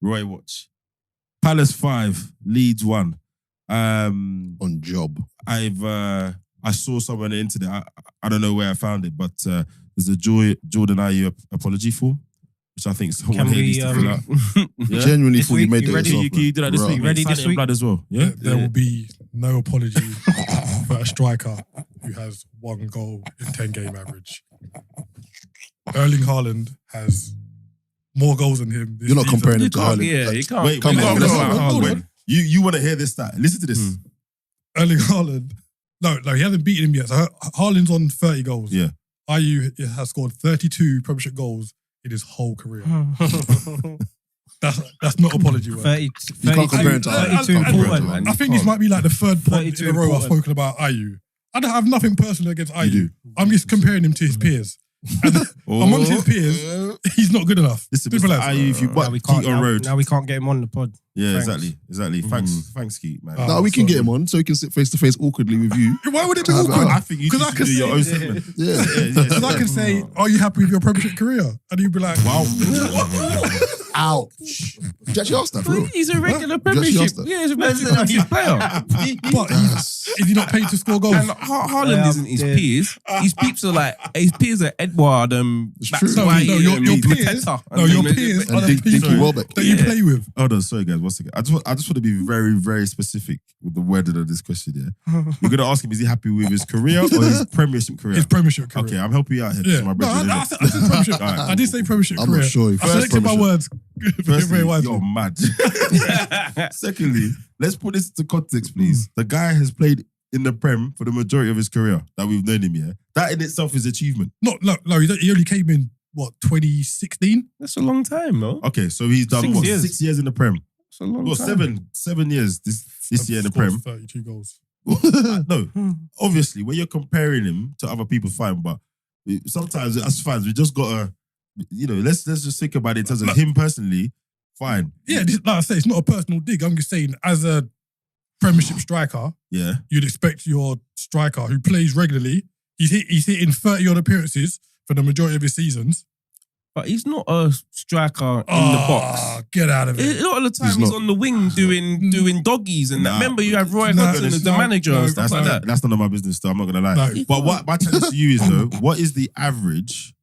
Roy watch. Palace 5, Leeds 1. On job. I saw somewhere on the internet. I don't know where I found it, but there's a Jordan Ayew apology form, which I think someone here needs to fill out. Yeah? Genuinely thought you made it ready? yourself. Can you do that this week? Ready this week? Blood as well. Yeah. There will be no apology for a striker who has 1 goal in 10 game average. Erling Haaland has more goals than him. You're not comparing him to Haaland. Yeah, you can't. Wait, Hold on. You want to hear this stat? Listen to this. Erling Haaland, no, he hasn't beaten him yet. So Haaland's on 30 goals. Yeah. Ayew has scored 32 Premiership goals in his whole career. That's not apology work. 30, You can't compare him to Haaland. 32 important, man. I think this might be like the third point in 32 a row I've important. spoken about Ayew. I don't have nothing personal against Ayew. do. I'm just comparing him to his peers. And amongst his peers, he's not good enough. Listen, Simple Mr. as. Ayew, if you Now butt we can't. Keaton Road. Now we can't get him on the pod. Yeah, Thanks. exactly. Thanks, Keith, man. No, we can get him on so he can sit face to face awkwardly with you. Why would it be I awkward? I think you Because I should can do your say- own segment. Yeah. Because I can say, are you happy with your Premiership career? And you'd be like, wow. Ouch. Did you actually ask that, bro? He's a regular Just Premiership. asked that. Yeah, he's a Premiership player. But is he not paid to score goals? And Haaland isn't his peers. His peeps are like his peers are Edward, It's true. Batshuayi, No, your Mateta, peers- no, your peers And are the Dinky people Welbeck. that you play with. Hold on, sorry guys, one second. I just want to be very, very specific with the wording of this question. Yeah, you're gonna ask him: is he happy with his career or his Premiership career? His Premiership career. Okay, I'm helping you out here. Yeah. Yeah. My No, brethren, I innit? said Premiership. Alright, I did say Premiership I'm career. not sure if I it's selected my Premiership. words very Firstly, wisely. you're mad. Secondly, let's put this into context, please. The guy has played in the Prem for the majority of his career that we've known him. Yeah, that in itself is achievement. No, he only came in, 2016? That's a long time, no? Okay, so he's done 6 what, years. 6 years in the Prem? That's a long Well, time. seven years this year in the Scored Prem. 32 goals. No, obviously, when you're comparing him to other people, fine. But sometimes as fans, we just gotta, let's just think about it in terms of him personally. Fine. Yeah, like I say, it's not a personal dig. I'm just saying, as a Premiership striker, Yeah. you'd expect your striker who plays regularly, he's hitting 30 odd appearances for the majority of his seasons. But he's not a striker in the box. Get out of it. A lot of the time He's he's not. on the wing doing doggies and that. Nah. Remember you have Roy Nah, Hodgson as the no, manager no, and stuff like that. That's none of my business, though. I'm not gonna lie. No. But what my challenge to you is though, what is the average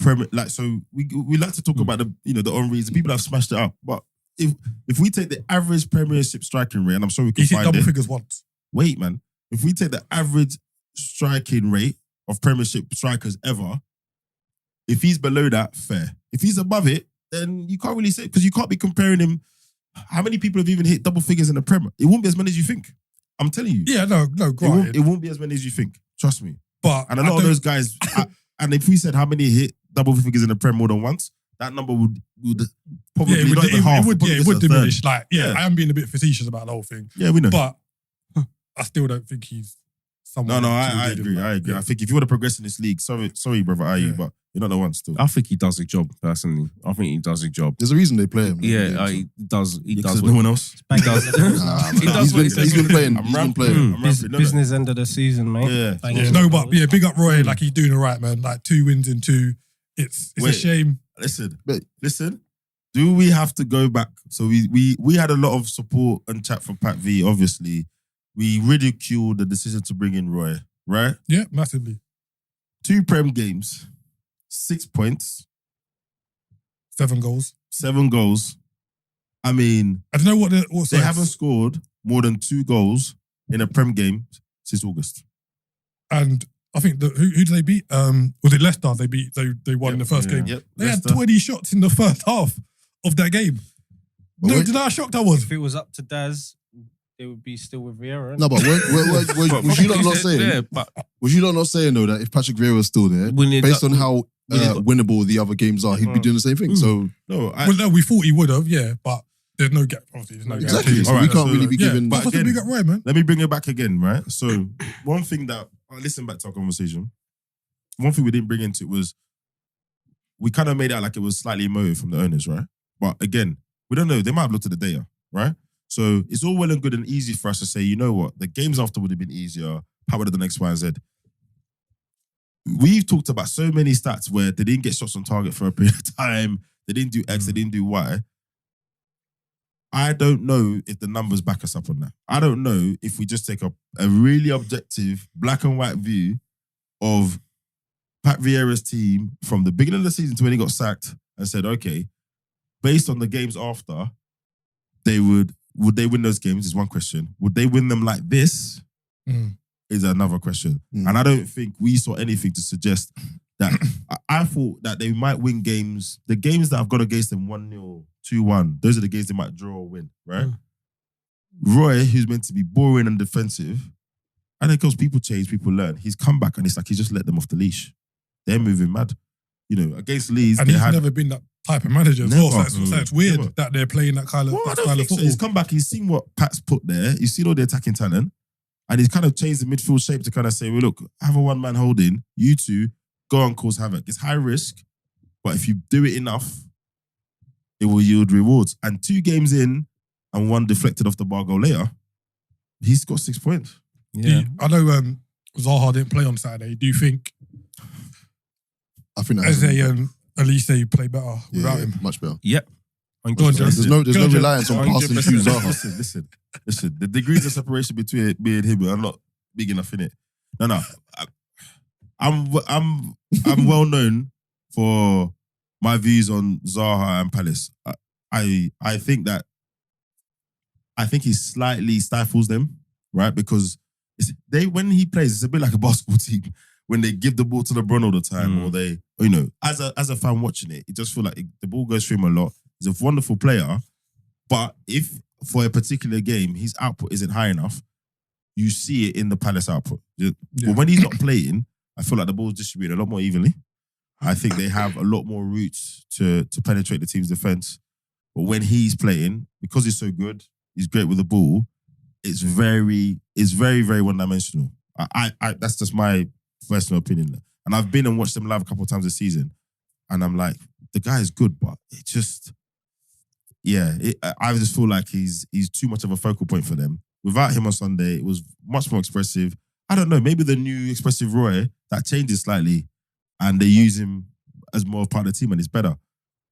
Premier? Like, so we like to talk about the the Henrys, the people that have smashed it up. But if we take the average Premiership striking rate, and I'm sure we can He's hit find double it. figures once. Wait, man. If we take the average striking rate of Premiership strikers ever, if he's below that, fair. If he's above it, then you can't really say, because you can't be comparing him. How many people have even hit double figures in the Premier? It won't be as many as you think. I'm telling you. Yeah, no, granted. It won't be as many as you think. Trust me. But And a I lot of don't- those guys, and if we said how many hit double figures in the Prem more than once, that number would probably it would, not even half. it probably would just a third. diminish. Like, Yeah. I am being a bit facetious about the whole thing. Yeah, we know. But I still don't think he's someone. No, to I lead him, agree. like, I agree. yeah. I think if you want to progress in this league, sorry, brother Ayew, Yeah. but you're not the one still. I think he does a job, personally. I think he does a job. There's a reason they play him. Yeah, he does. He Because does. no one else. He does. Nah, He does what he says he's been he's playing. I'm He's been ramping. playing. I'm ramping. No, no. Business end of the season, mate. Yeah. Thank Yeah, you. no, but yeah, big up Roy. Like, he's doing all right, man. Like, 2 wins in 2. It's a Wait. shame. Listen. Do we have to go back? So we had a lot of support and chat for Pat V. Obviously, we ridiculed the decision to bring in Roy. Right? Yeah, massively. 2 Prem games, 6 points, 7 goals. 7 goals. I mean, I don't know what they haven't scored more than 2 goals in a Prem game since August. And I think who did they beat? Was it Leicester? They won in the first game. Yep. They Leicester. had 20 shots in the first half of that game. But No, wait- do you know how shocked I was? If it was up to Daz, it would be still with Vieira. No, but was you not saying? Yeah, but Was you not saying though that if Patrick Vieira was still there, when it- based on how when it- winnable the other games are, he'd be doing the same thing. So No, Well, no, we thought he would have, yeah, but there's no gap. Obviously, there's no exactly. guarantee. So All we right, can't so, really be Yeah, given. but again- big up Roy, man. let me bring it back again, right? So one thing that I listened back to our conversation. One thing we didn't bring into it was we kind of made out like it was slightly emotive from the owners, right? But again, we don't know. They might have looked at the data, right? So it's all well and good and easy for us to say, you know what, the games after would have been easier. How would have done X, Y, and Z? We've talked about so many stats where they didn't get shots on target for a period of time. They didn't do X, they didn't do Y. I don't know if the numbers back us up on that. I don't know if we just take a really objective, black and white view of Pat Vieira's team from the beginning of the season to when he got sacked and said, okay, based on the games after, would they win those games is one question. Would they win them like this is another question. And I don't think we saw anything to suggest that. I thought that they might win games. The games that I've got against them 1-0, 2-1, those are the games they might draw or win, right? Roy, who's meant to be boring and defensive, and then because people change, people learn. He's come back and it's like he's just let them off the leash. They're moving mad. You know, against Leeds, and he's never been that type of manager as well. So it's weird that they're playing that kind of style of football. He's come back, he's seen what Pat's put there, he's seen all the attacking talent, and he's kind of changed the midfield shape to kind of say, well, look, have a one-man holding, you two, go and cause havoc. It's high risk, but if you do it enough, it will yield rewards. And 2 games in and 1 deflected off the bar goal later, he's got 6 points. Yeah. I know Zaha didn't play on Saturday. Do you think I think that Eze Elise play better without him? much better. Yep. Go on, There's no reliance on passing through Zaha. Listen. The degrees of separation between me and him are not big enough, innit? No. I'm well known for my views on Zaha and Palace. I think he slightly stifles them, right? Because when he plays, it's a bit like a basketball team. When they give the ball to LeBron all the time, or they, you know, as a fan watching it, it just feel like the ball goes through him a lot. He's a wonderful player, but if for a particular game his output isn't high enough, you see it in the Palace output. But when he's not playing, I feel like the ball's distributed a lot more evenly. I think they have a lot more routes to penetrate the team's defense. But when he's playing, because he's so good, he's great with the ball. It's very, very one-dimensional. I that's just my personal opinion. And I've been and watched him live a couple of times this season, and I'm like, the guy is good, but it just, I just feel like he's too much of a focal point for them. Without him on Sunday, it was much more expressive. I don't know, maybe the new expressive Roy, that changes slightly, and they use him as more part of the team, and it's better.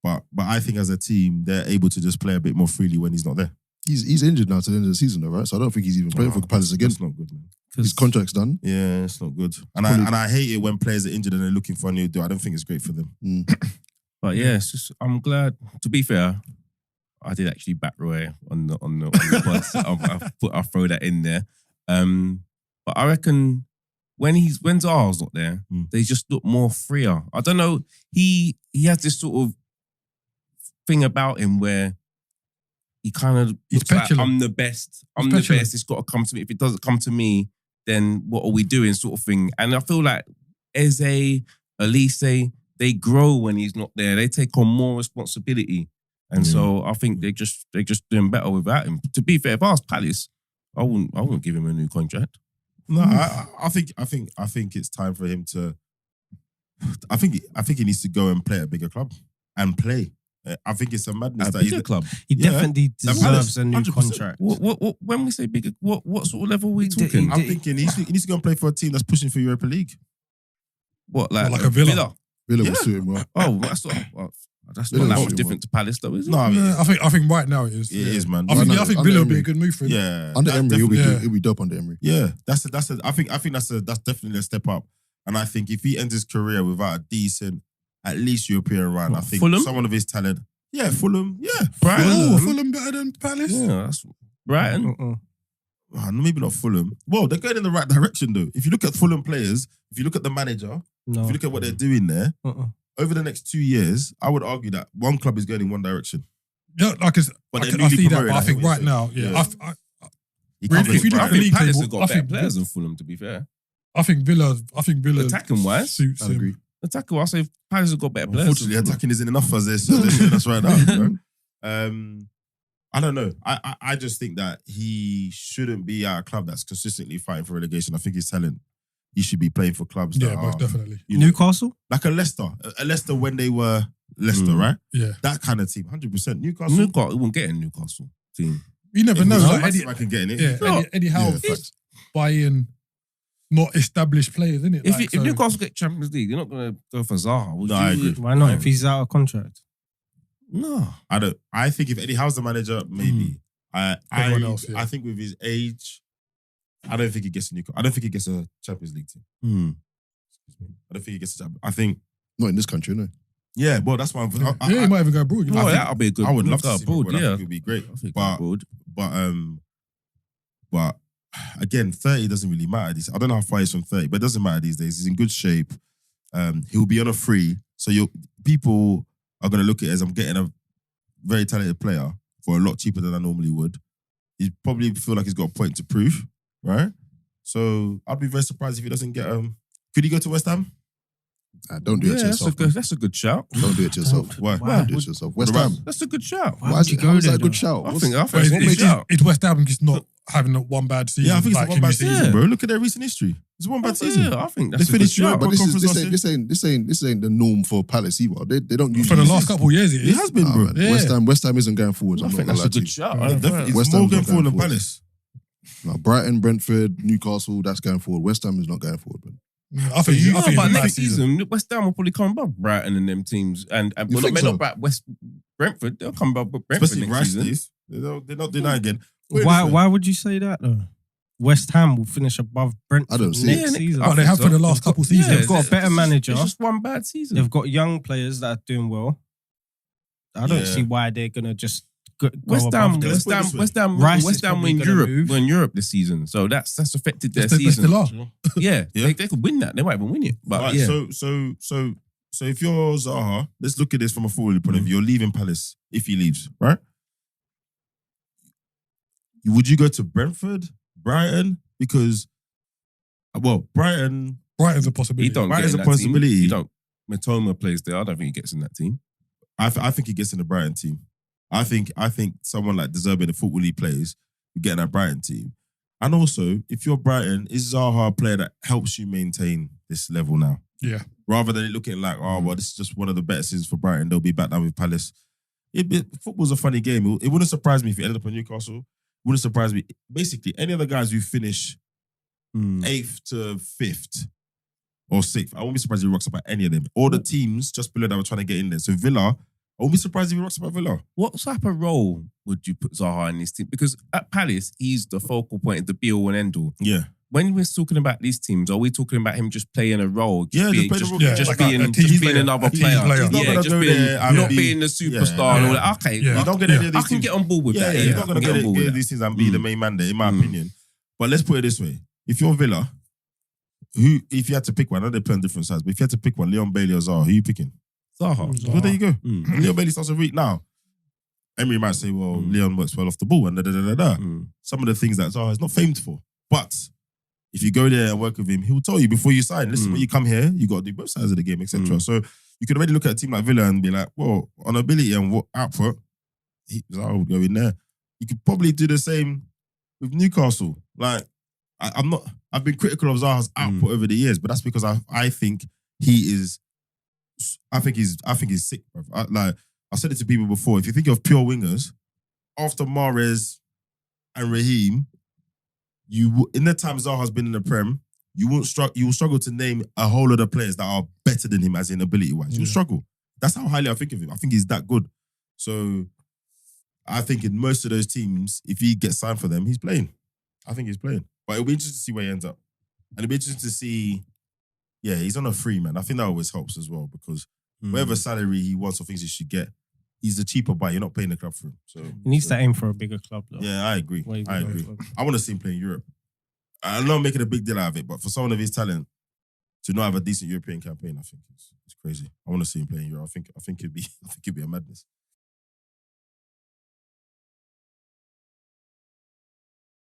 But I think as a team, they're able to just play a bit more freely when he's not there. He's injured now to the end of the season, though, right? So I don't think he's even playing for Palace again. It's not good, man. His contract's done. Yeah, it's not good. And I hate it when players are injured and they're looking for a new deal. I don't think it's great for them. But yeah, it's just, I'm glad. To be fair, I did actually back Roy on the pod. I'll throw that in there. But I reckon when Zaha's not there, they just look more freer. I don't know. He has this sort of thing about him where he kind of looks like, I'm the best. I'm the best. It's got to come to me. If it doesn't come to me, then what are we doing, sort of thing. And I feel like Eze, Elise, they grow when he's not there. They take on more responsibility. And so I think they're just doing better without him. To be fair, if I was Palace, I wouldn't give him a new contract. No, I think it's time for him to. I think he needs to go and play at a bigger club and play. I think it's a madness At that a bigger club. He definitely deserves a new 100%. contract. What when we say bigger, what sort of level are we talking? I'm thinking he needs to go and play for a team that's pushing for Europa League. What, like a Villa? Villa will suit him well. Oh, that's not that much different to Palace, though, is it? No, I mean, I think right now it is. it is, man. I think Under Villa will be Emery. a good move for him. Yeah, Under Emery, definitely. he'll be dope under Emery. Yeah, that's I think that's definitely a step up. And I think if he ends his career without a decent, at least European run, I think Fulham? someone of his talent. Yeah, Fulham. Yeah, Brighton. Fulham better than Palace? Yeah, that's Brighton. Maybe not Fulham. Well, they're going in the right direction though. If you look at Fulham players, if you look at the manager, if you look at what they're doing there, over the next 2 years, I would argue that one club is going in one direction. Yeah, I see that, but I think right now, if you look at the league Palace table, have got better players than Fulham, to be fair. I think Villa Attacking wise, suits I him. agree. Attacking wise, I say Palace have got better players. Unfortunately, attacking isn't enough for us. That's right now. Right? I don't know. I just think that he shouldn't be at a club that's consistently fighting for relegation. I think his talent, he should be playing for clubs that most are, definitely. Newcastle? like a Leicester when they were Leicester, right? Yeah. That kind of team, 100%. Newcastle. Newcastle won't get in Newcastle team. You never know. Like I can get in it. Yeah, Eddie Howe buying not established players, isn't it? If Newcastle get Champions League, you're not going to go for Zaha. No, I agree. Why not? If he's out of contract. No. I don't. I think if Eddie Howe's the manager, maybe. Everyone else, yeah. I think with his age, I don't think he gets a new. I don't think he gets a Champions League team. I don't think he gets a Champions. I think Not in this country, no. yeah. Well, that's why I'm. He might even go abroad. You know? Oh, think- that'll be a good. I would love go to see him abroad, abroad. I yeah. think it'd be great. I think But- abroad. But again, 30 doesn't really matter. I don't know how far he's from 30, but it doesn't matter these days. He's in good shape. He'll be on a free, so people are going to look at it as I'm getting a very talented player for a lot cheaper than I normally would. He probably feel like he's got a point to prove, right? So I'd be very surprised if he doesn't get. Could he go to West Ham? Don't do it to Yeah, yourself. that's a good shout. Don't do it to yourself. Why? Don't do it to yourself. West Ham. That's a good shout. Why is would you go that there, a good though? shout? I What's- think But that's a good shout. it's West Ham just not having one bad season. Yeah, I think it's like, one can bad you see? season, Yeah. bro. Look at their recent history. It's one bad season. Yeah, I think They that's a good finished shout. But Conference this ain't the norm for Palace either. They don't For usually. the last couple of years, it It is. has been, bro. Yeah. West Ham isn't going forwards. I I'm not think gonna that's lie a to you. good shout. Yeah, definitely. It's West more Ham's going not forward than going Palace. No, Brighton, Brentford, Newcastle, that's going forward. West Ham is not going forward. Man. I think No, it's a but bad next season, West Ham will probably come above Brighton and them teams, and You well, think not so? about Brentford. They'll come above Brentford Especially next Rice season. days. They're not doing that again. Put it Why? this way. Why would you say that though? West Ham will finish above Brentford I don't see next it. season. Oh, they have for the last couple seasons. They've got a better manager. It's just one bad season. They've got young players that are doing well. I don't Yeah. see why they're gonna just go West above Ham, them. West Ham, West Ham, Rice West is Ham probably win gonna Europe, move. win Europe this season. So that's affected their They season. still are. Yeah, Yeah. They could win that. They might even win it. But Right, yeah, so if you're Zaha, let's look at this from a football point of view. You're leaving Palace if he leaves, right? Would you go to Brentford, Brighton? Because, well, Brighton's Brighton's a he possibility. don't Right, get as in a that possibility. team. He don't. Matoma plays there. I don't think he gets in that team. I think he gets in the Brighton team. I think someone like deserving the football he plays, you get in that Brighton team. And also, if you're Brighton, is Zaha a player that helps you maintain this level now? Yeah. Rather than it looking like, oh, well, this is just one of the better seasons for Brighton. They'll be back down with Palace. Football's a funny game. It wouldn't surprise me if it ended up in Newcastle. It wouldn't surprise me. Basically, any of the guys who finish 8th to 5th or 6th, I won't be surprised if he rocks up at any of them. All the teams just below that were trying to get in there. So Villa, I won't be surprised if he rocks up at Villa. What type of role would you put Zaha in this team? Because at Palace, he's the focal point, the be all and end all. Yeah. When we're talking about these teams, are we talking about him just playing a role? Yeah, just being, playing a just, role. Yeah, just like being, a team just being player. another A team player. player. He's not Yeah, gonna just go being, there and not be- being the superstar and all that. Okay, Yeah. You don't get any of I these can teams. get on board with Yeah, that. he's not going to I can get on board with these that. things and be the main man there, in my Mm. opinion. But let's put it this way. If you're Villa, if you had to pick one, I know they play on different sides, but if you had to pick one, Leon Bailey or Zaha, who are you picking? Zaha. Well, there you go. Mm. And Leon Bailey starts a week now. Emery might say, well, Leon works well off the ball and da-da-da-da-da. Mm. Some of the things that Zaha is not famed for. But if you go there and work with him, he'll tell you before you sign, listen, when you come here, you got to do both sides of the game, etc. So you could already look at a team like Villa and be like, well, on ability and what output, Zaha would go in there. You could probably do the same with Newcastle. Like, I've been critical of Zaha's output over the years, but that's because I think he's sick, bro. I said it to people before. If you think of pure wingers, after Mahrez and Raheem, in the time Zaha's been in the Prem, you will struggle to name a whole lot of players that are better than him as in ability-wise. You'll struggle. That's how highly I think of him. I think he's that good. So I think in most of those teams, if he gets signed for them, he's playing. I think he's playing. But it'll be interesting to see where he ends up. And it'll be interesting to see, yeah, he's on a free, man. I think that always helps as well because whatever salary he wants or thinks he should get, he's the cheaper buy. You're not paying the club for him. So He needs to aim for a bigger club though. yeah, I agree. Way I bigger agree. club. I want to see him play in Europe. I'm not making a big deal out of it, but for someone of his talent to not have a decent European campaign, I think it's crazy. I want to see him play in Europe. I think it'd be a madness.